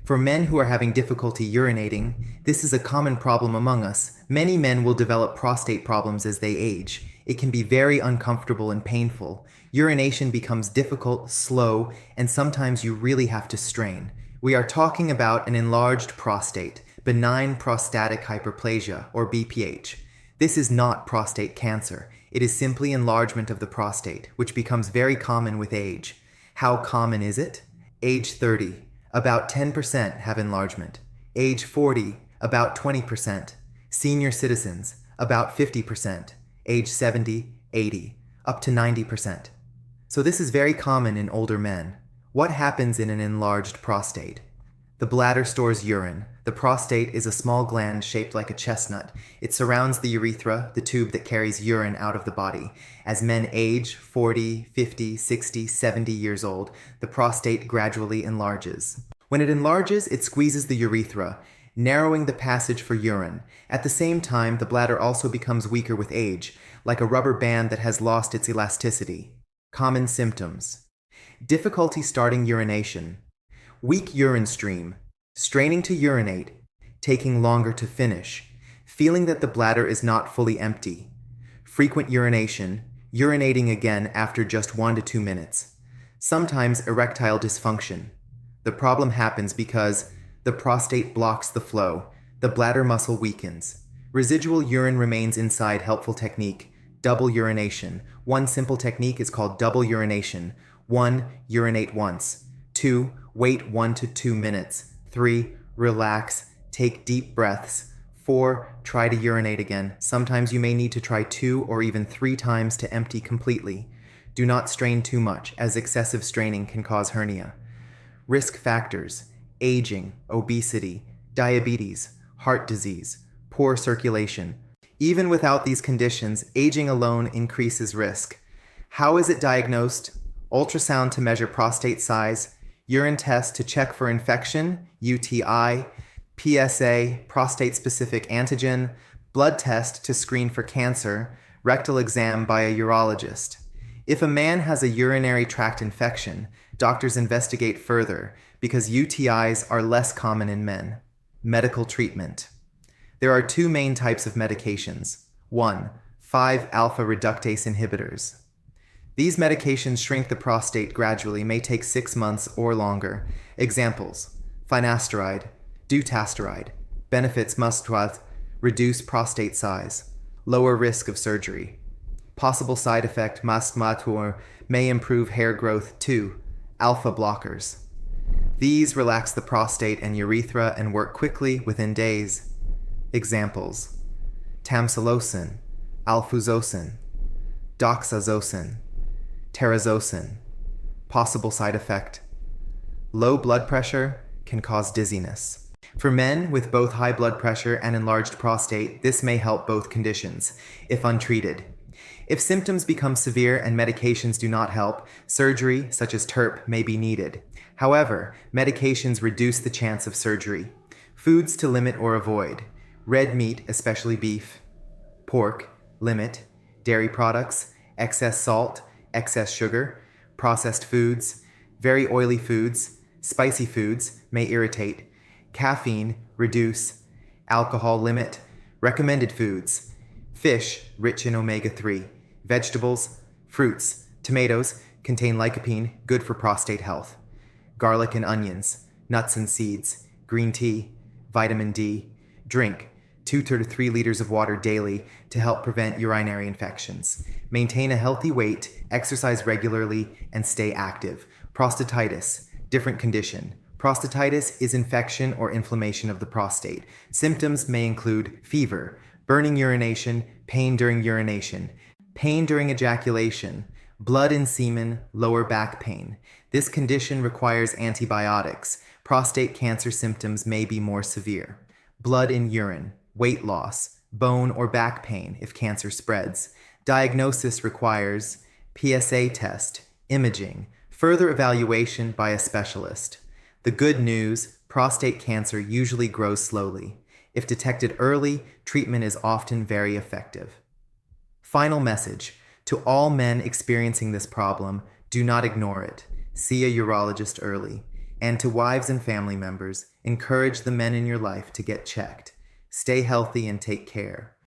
For men who are having difficulty urinating, this is a common problem among us. Many men will develop prostate problems as they age. It can be very uncomfortable and painful. Urination becomes difficult, slow, and sometimes you really have to strain. We are talking about an enlarged prostate, benign prostatic hyperplasia, or BPH. This is not prostate cancer. It is simply enlargement of the prostate, which becomes very common with age. How common is it? Age 30. About 10% have enlargement. Age 40, about 20%. Senior citizens, about 50%. Age 70, 80, up to 90%. So this is very common in older men. What happens in an enlarged prostate? The bladder stores urine. The prostate is a small gland shaped like a chestnut. It surrounds the urethra, the tube that carries urine out of the body. As men age 40, 50, 60, 70 years old, the prostate gradually enlarges. When it enlarges, it squeezes the urethra, narrowing the passage for urine. At the same time, the bladder also becomes weaker with age, like a rubber band that has lost its elasticity. Common symptoms: difficulty starting urination, weak urine stream, straining to urinate, taking longer to finish, feeling that the bladder is not fully empty, frequent urination, urinating again after just 1 to 2 minutes, sometimes erectile dysfunction. The problem happens because the prostate blocks the flow, the bladder muscle weakens. Residual urine remains inside. Helpful technique: double urination. One simple technique is called double urination. 1. Urinate once. 2. Wait 1 to 2 minutes. 3. Relax. Take deep breaths. 4. Try to urinate again. Sometimes you may need to try 2 or even 3 times to empty completely. Do not strain too much, as excessive straining can cause hernia. Risk factors: aging, obesity, diabetes, heart disease, poor circulation. Even without these conditions, aging alone increases risk. How is it diagnosed? Ultrasound to measure prostate size, urine test to check for infection, UTI, PSA, prostate-specific antigen, blood test to screen for cancer, rectal exam by a urologist. If a man has a urinary tract infection, doctors investigate further because UTIs are less common in men. Medical treatment. There are 2 main types of medications. 1. 5-alpha reductase inhibitors. These medications shrink the prostate gradually, may take 6 months or longer. Examples: Finasteride, Dutasteride. Benefits: must reduce prostate size, lower risk of surgery. Possible side effect: may improve hair growth. 2. Alpha blockers. These relax the prostate and urethra and work quickly within days. Examples: tamsulosin, alfuzosin, doxazosin, terazosin. Possible side effect: low blood pressure can cause dizziness. For men with both high blood pressure and enlarged prostate, this may help both conditions, if untreated. If symptoms become severe and medications do not help, surgery, such as TURP, may be needed. However, medications reduce the chance of surgery. Foods to limit or avoid: red meat, especially beef, pork, limit, dairy products, excess salt, excess sugar, processed foods, very oily foods, spicy foods may irritate, caffeine, reduce, alcohol, limit, recommended foods: fish, rich in omega-3, vegetables, fruits, tomatoes, contain lycopene, good for prostate health, garlic and onions, nuts and seeds, green tea, vitamin D. Drink 2 to 3 liters of water daily to help prevent urinary infections. Maintain a healthy weight, exercise regularly, and stay active. Prostatitis, different condition. Prostatitis is infection or inflammation of the prostate. Symptoms may include fever, burning urination, pain during urination, pain during ejaculation, blood in semen, lower back pain. This condition requires antibiotics. Prostate cancer symptoms may be more severe. Blood in urine, weight loss, bone or back pain if cancer spreads. Diagnosis requires PSA test, imaging, further evaluation by a specialist. The good news: prostate cancer usually grows slowly. If detected early, treatment is often very effective. Final message: to all men experiencing this problem, do not ignore it. See a urologist early. And to wives and family members, encourage the men in your life to get checked. Stay healthy and take care.